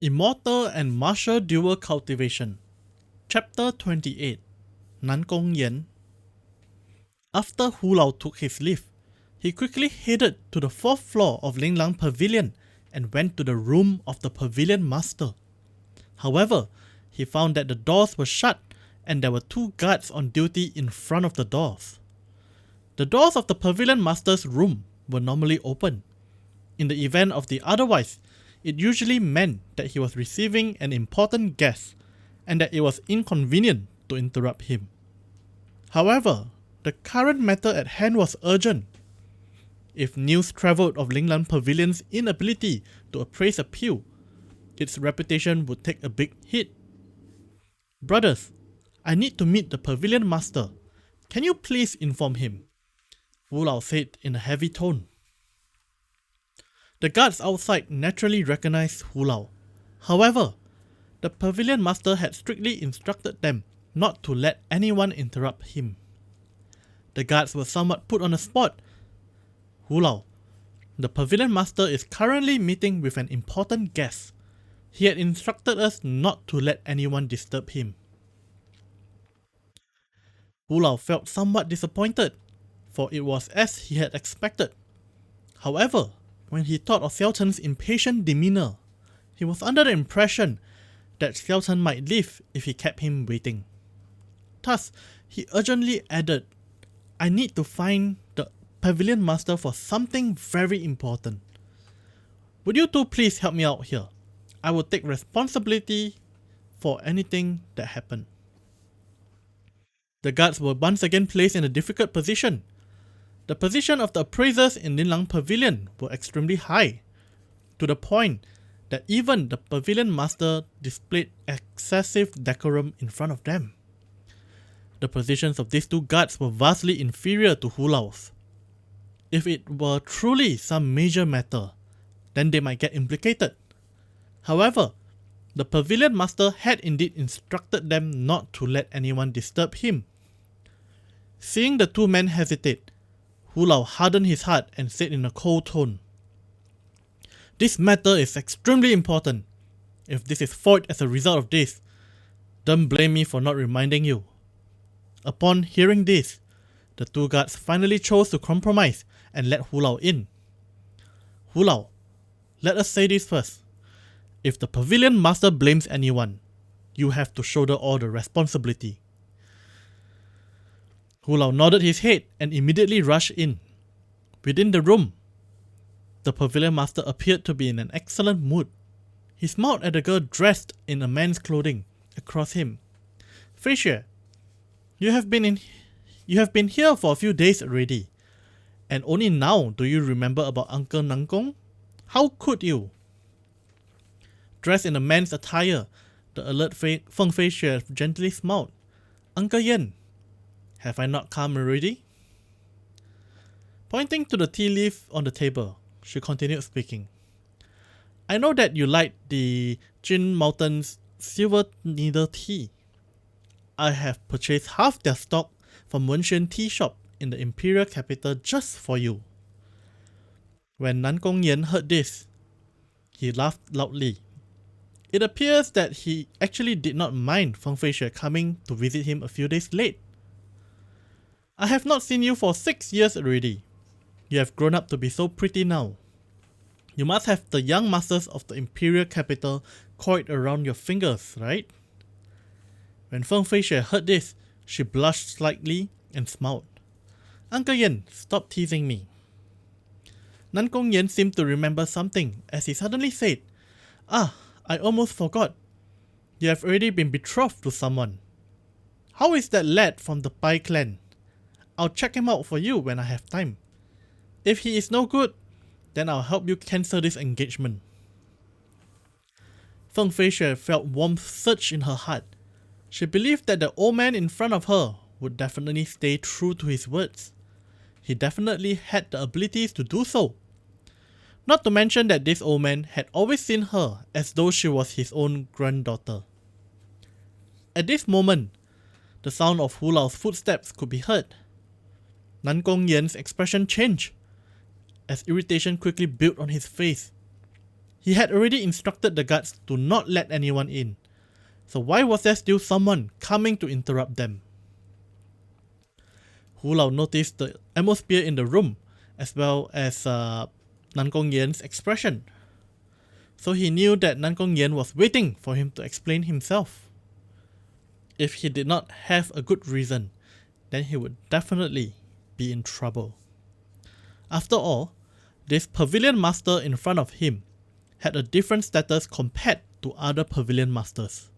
Immortal and Martial Dual Cultivation. Chapter 28. Nan Gong Yen. After Hu Lao took his leave, he quickly headed to the 4th floor of Ling Lang Pavilion and went to the room of the Pavilion Master. However, he found that the doors were shut and there were 2 guards on duty in front of the doors. The doors of the Pavilion Master's room were normally open. In the event of the otherwise, it usually meant that he was receiving an important guest and that it was inconvenient to interrupt him. However, the current matter at hand was urgent. If news travelled of Ling Lang Pavilion's inability to appraise appeal, its reputation would take a big hit. Brothers, I need to meet the Pavilion Master. Can you please inform him? Wu Lao said in a heavy tone. The guards outside naturally recognized Hu Lao. However, the Pavilion Master had strictly instructed them not to let anyone interrupt him. The guards were somewhat put on the spot. Hu Lao, the Pavilion Master is currently meeting with an important guest. He had instructed us not to let anyone disturb him. Hu Lao felt somewhat disappointed, for it was as he had expected. However, when he thought of Xiao Chen's impatient demeanor, he was under the impression that Xiao Chen might leave if he kept him waiting. Thus, he urgently added, I need to find the Pavilion Master for something very important. Would you two please help me out here? I will take responsibility for anything that happened. The guards were once again placed in a difficult position. The position of the appraisers in Ling Lang Pavilion were extremely high, to the point that even the Pavilion Master displayed excessive decorum in front of them. The positions of these 2 guards were vastly inferior to Hu Lao's. If it were truly some major matter, then they might get implicated. However, the Pavilion Master had indeed instructed them not to let anyone disturb him. Seeing the 2 men hesitate, Hu Lao hardened his heart and said in a cold tone, This matter is extremely important. If this is void as a result of this, don't blame me for not reminding you. Upon hearing this, the 2 guards finally chose to compromise and let Hu Lao in. Hu Lao, let us say this first. If the Pavilion Master blames anyone, you have to shoulder all the responsibility. Hu Lao nodded his head and immediately rushed in. Within the room, the Pavilion Master appeared to be in an excellent mood. He smiled at the girl dressed in a man's clothing across him. Fei Xue, you have been here for a few days already, and only now do you remember about Uncle Nan Gong? How could you? Dressed in a man's attire, the alert Feng Fei Xue gently smiled. Uncle Yen, have I not come already? Pointing to the tea leaf on the table, she continued speaking. I know that you like the Jin Mountain's silver needle tea. I have purchased half their stock from Wenxuan Tea Shop in the imperial capital just for you. When Nan Gong Yen heard this, he laughed loudly. It appears that he actually did not mind Feng Fei Xue coming to visit him a few days late. I have not seen you for 6 years already. You have grown up to be so pretty now. You must have the young masters of the imperial capital coiled around your fingers, right? When Feng Fei Xue heard this, she blushed slightly and smiled. Uncle Yen, stop teasing me. Nan Gong Yen seemed to remember something as he suddenly said, I almost forgot. You have already been betrothed to someone. How is that lad from the Pai clan? I'll check him out for you when I have time. If he is no good, then I'll help you cancel this engagement. Feng Fei Xue felt warmth surge in her heart. She believed that the old man in front of her would definitely stay true to his words. He definitely had the abilities to do so. Not to mention that this old man had always seen her as though she was his own granddaughter. At this moment, the sound of Hu Lao's footsteps could be heard. Nan Gong Yen's expression changed, as irritation quickly built on his face. He had already instructed the guards to not let anyone in, so why was there still someone coming to interrupt them? Hu Lao noticed the atmosphere in the room, as well as Nan Gong Yan's expression. So he knew that Nan Gong Yan was waiting for him to explain himself. If he did not have a good reason, then he would definitely be in trouble. After all, this pavilion master in front of him had a different status compared to other pavilion masters.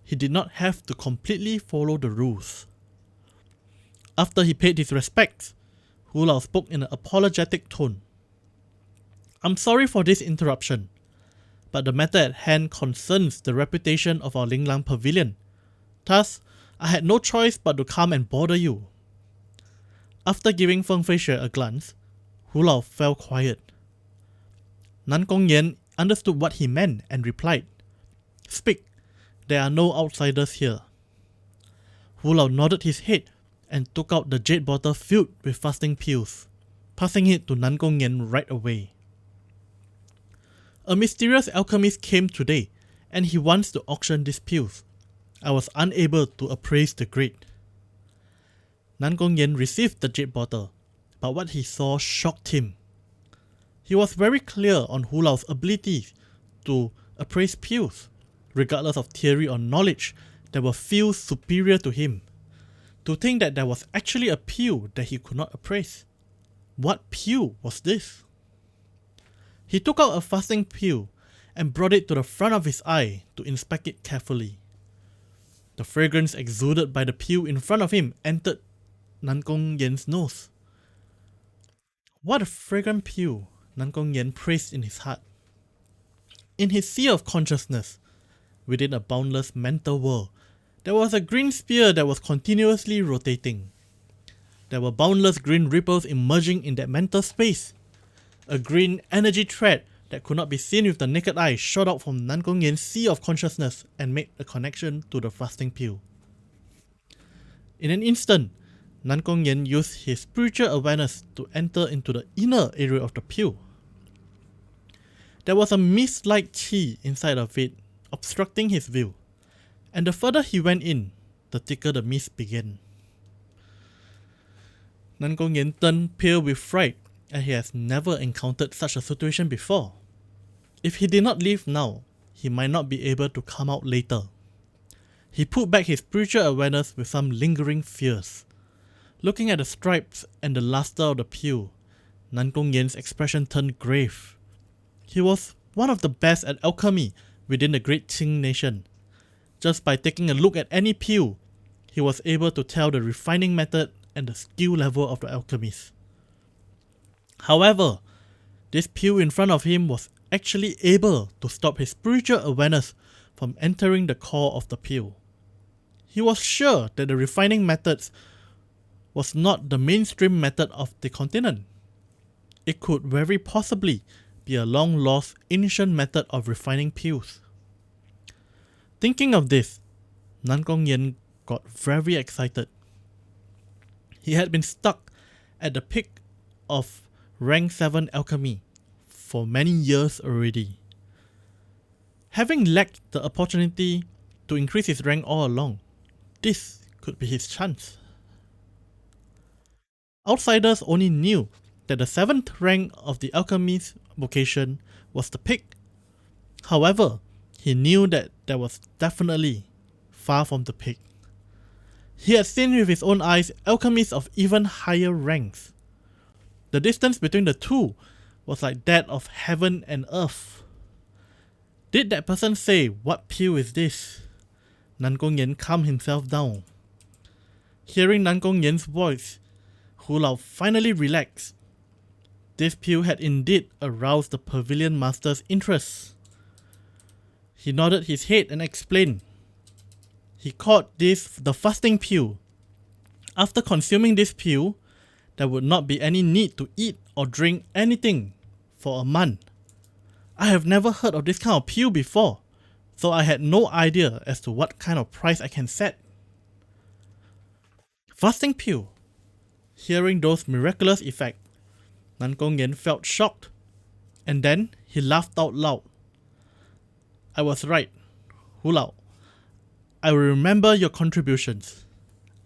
He did not have to completely follow the rules. After he paid his respects, Hu Lao spoke in an apologetic tone. "I'm sorry for this interruption, but the matter at hand concerns the reputation of our Linglang pavilion. Thus, I had no choice but to come and bother you." After giving Feng Feishui a glance, Hu Lao fell quiet. Nan Gong Yan understood what he meant and replied, "Speak, there are no outsiders here." Hu Lao nodded his head and took out the jade bottle filled with fasting pills, passing it to Nan Gong Yan right away. "A mysterious alchemist came today, and he wants to auction these pills. I was unable to appraise the grade." Nan Gong Yan received the jade bottle, but what he saw shocked him. He was very clear on Hu Lao's ability to appraise pills, regardless of theory or knowledge that were few superior to him. To think that there was actually a pill that he could not appraise. What pill was this? He took out a fasting pill and brought it to the front of his eye to inspect it carefully. The fragrance exuded by the pill in front of him entered Nan Gong Yan's nose. What a fragrant pill, Nan Gong Yan praised in his heart. In his sea of consciousness, within a boundless mental world, there was a green sphere that was continuously rotating. There were boundless green ripples emerging in that mental space. A green energy thread that could not be seen with the naked eye shot out from Nan Gong Yan's sea of consciousness and made a connection to the fasting pill. In an instant, Nan Gong Yan used his spiritual awareness to enter into the inner area of the pill. There was a mist-like chi inside of it, obstructing his view, and the further he went in, the thicker the mist began. Nan Gong Yan turned pale with fright, and he has never encountered such a situation before. If he did not leave now, he might not be able to come out later. He put back his spiritual awareness with some lingering fears. Looking at the stripes and the luster of the pill, Nan Gong Yan's expression turned grave. He was one of the best at alchemy within the Great Qing nation. Just by taking a look at any pill, he was able to tell the refining method and the skill level of the alchemist. However, this pill in front of him was actually able to stop his spiritual awareness from entering the core of the pill. He was sure that the refining methods was not the mainstream method of the continent. It could very possibly be a long-lost ancient method of refining pills. Thinking of this, Nan Gong Yan got very excited. He had been stuck at the peak of rank 7 alchemy for many years already. Having lacked the opportunity to increase his rank all along, this could be his chance. Outsiders only knew that the 7th rank of the alchemist's vocation was the peak. However, he knew that there was definitely far from the peak. He had seen with his own eyes alchemists of even higher ranks. The distance between the two was like that of heaven and earth. Did that person say, "What pill is this?" Nan Gong Yan calmed himself down. Hearing Nan Gong Yan's voice, Hu Lao finally relaxed. This pill had indeed aroused the pavilion master's interest. He nodded his head and explained. He called this the fasting pill. After consuming this pill, there would not be any need to eat or drink anything for a month. I have never heard of this kind of pill before, so I had no idea as to what kind of price I can set. Fasting pill. Hearing those miraculous effects, Nan Gong Yan felt shocked, and then he laughed out loud I was right, Hu Lao. I will remember your contributions.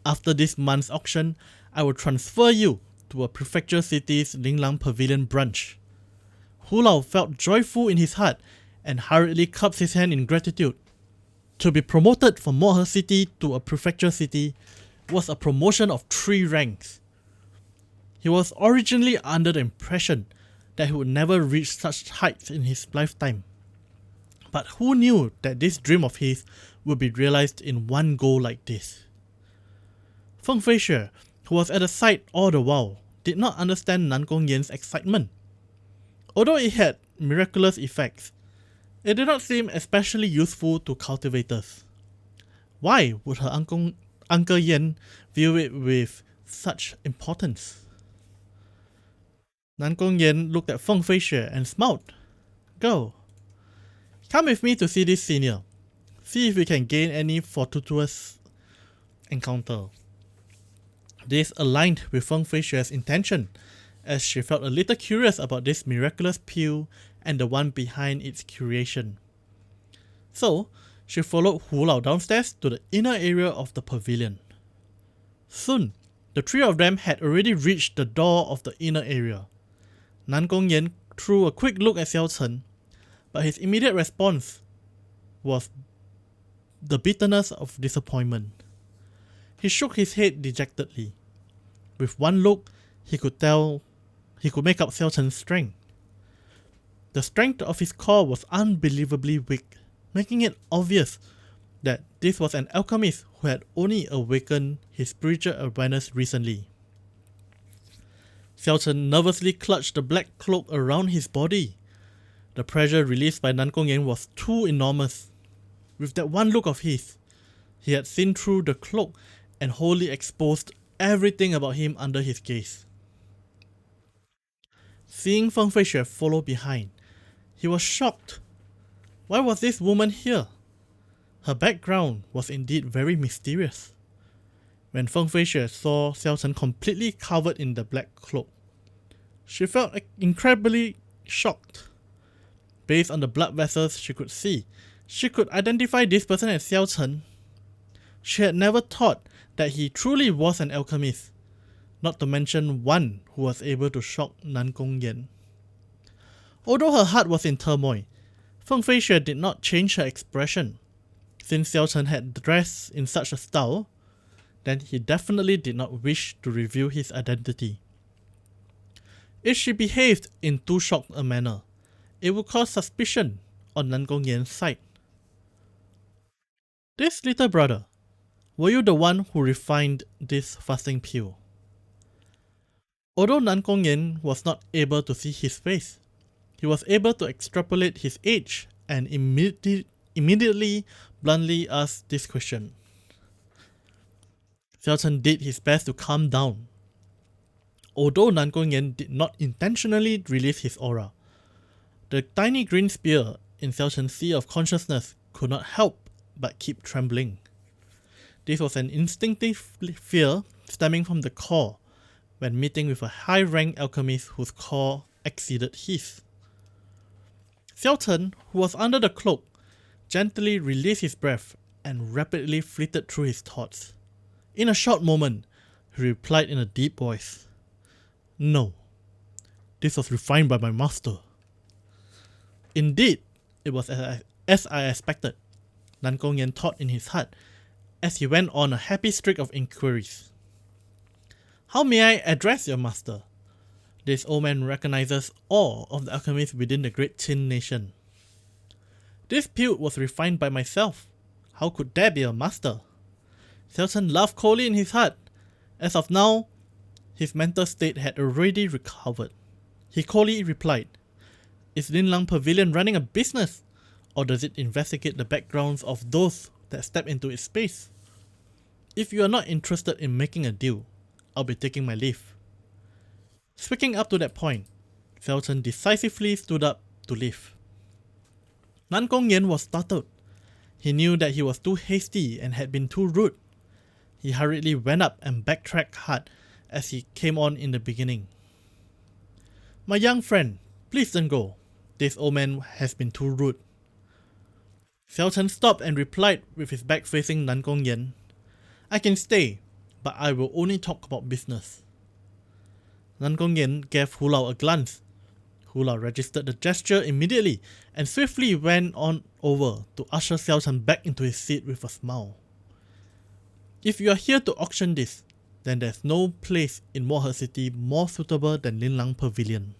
After this month's auction, I will transfer you to a prefecture city's Linglang Pavilion branch. Hu Lao felt joyful in his heart and hurriedly cupped his hand in gratitude. To be promoted from Mohe City to a prefecture city was a promotion of 3 ranks. He was originally under the impression that he would never reach such heights in his lifetime. But who knew that this dream of his would be realized in one go like this? Feng Feixue, who was at the side all the while, did not understand Nan Gongyan's excitement. Although it had miraculous effects, it did not seem especially useful to cultivators. Why would her Uncle Yan view it with such importance? Nan Gongyan looked at Feng Feixue and smiled. Go. Come with me to see this senior. See if we can gain any fortuitous encounter. This aligned with Feng Feixue's intention, as she felt a little curious about this miraculous pill and the one behind its creation. So, she followed Hu Lao downstairs to the inner area of the pavilion. Soon, the 3 of them had already reached the door of the inner area. Nan Gongyan threw a quick look at Xiao Chen, but his immediate response was the bitterness of disappointment. He shook his head dejectedly. With one look, he could make out Xiao Chen's strength. The strength of his core was unbelievably weak, making it obvious that this was an alchemist who had only awakened his spiritual awareness recently. Xiao Chen nervously clutched the black cloak around his body. The pressure released by Nan Gongyan was too enormous. With that one look of his, he had seen through the cloak and wholly exposed everything about him under his gaze. Seeing Feng Feixue follow behind, he was shocked. Why was this woman here? Her background was indeed very mysterious. When Feng Feixue saw Xiao Chen completely covered in the black cloak, she felt incredibly shocked. Based on the blood vessels she could see, she could identify this person as Xiao Chen. She had never thought that he truly was an alchemist, not to mention one who was able to shock Nan Gongyan. Although her heart was in turmoil, Feng Feixue did not change her expression. Since Xiao Chen had dressed in such a style, then he definitely did not wish to reveal his identity. If she behaved in too shocked a manner, it would cause suspicion on Nan Gongyan's side. This little brother, were you the one who refined this fasting pill? Although Nan Gongyan was not able to see his face, he was able to extrapolate his age and immediately bluntly asked this question. Xiao Chen did his best to calm down. Although Nan Gongyan did not intentionally release his aura, the tiny green spear in Xiao Chen's sea of consciousness could not help but keep trembling. This was an instinctive fear stemming from the core when meeting with a high-rank alchemist whose core exceeded his. Xiao Chen, who was under the cloak, gently released his breath and rapidly flitted through his thoughts. In a short moment, he replied in a deep voice, "No, this was refined by my master." Indeed, it was as I expected, Nan Gongyan thought in his heart as he went on a happy streak of inquiries. "How may I address your master?" This old man recognizes all of the alchemists within the Great Qin nation. "This pill was refined by myself. How could there be a master?" Xiao Chen laughed coldly in his heart. As of now, his mental state had already recovered. He coldly replied, "Is Linglang Pavilion running a business, or does it investigate the backgrounds of those that step into its space? If you are not interested in making a deal, I'll be taking my leave." Speaking up to that point, Xiao Chen decisively stood up to leave. Nan Gongyan was startled. He knew that he was too hasty and had been too rude. He hurriedly went up and backtracked hard as he came on in the beginning. "My young friend, please don't go. This old man has been too rude." Xiao Chen stopped and replied with his back facing Nan Gongyan, "I can stay, but I will only talk about business." Nan Gongyan gave Hu Lao a glance. Hu Lao registered the gesture immediately and swiftly went on over to usher Xiao Chen back into his seat with a smile. "If you are here to auction this, then there's no place in Warhead City more suitable than Linlang Pavilion."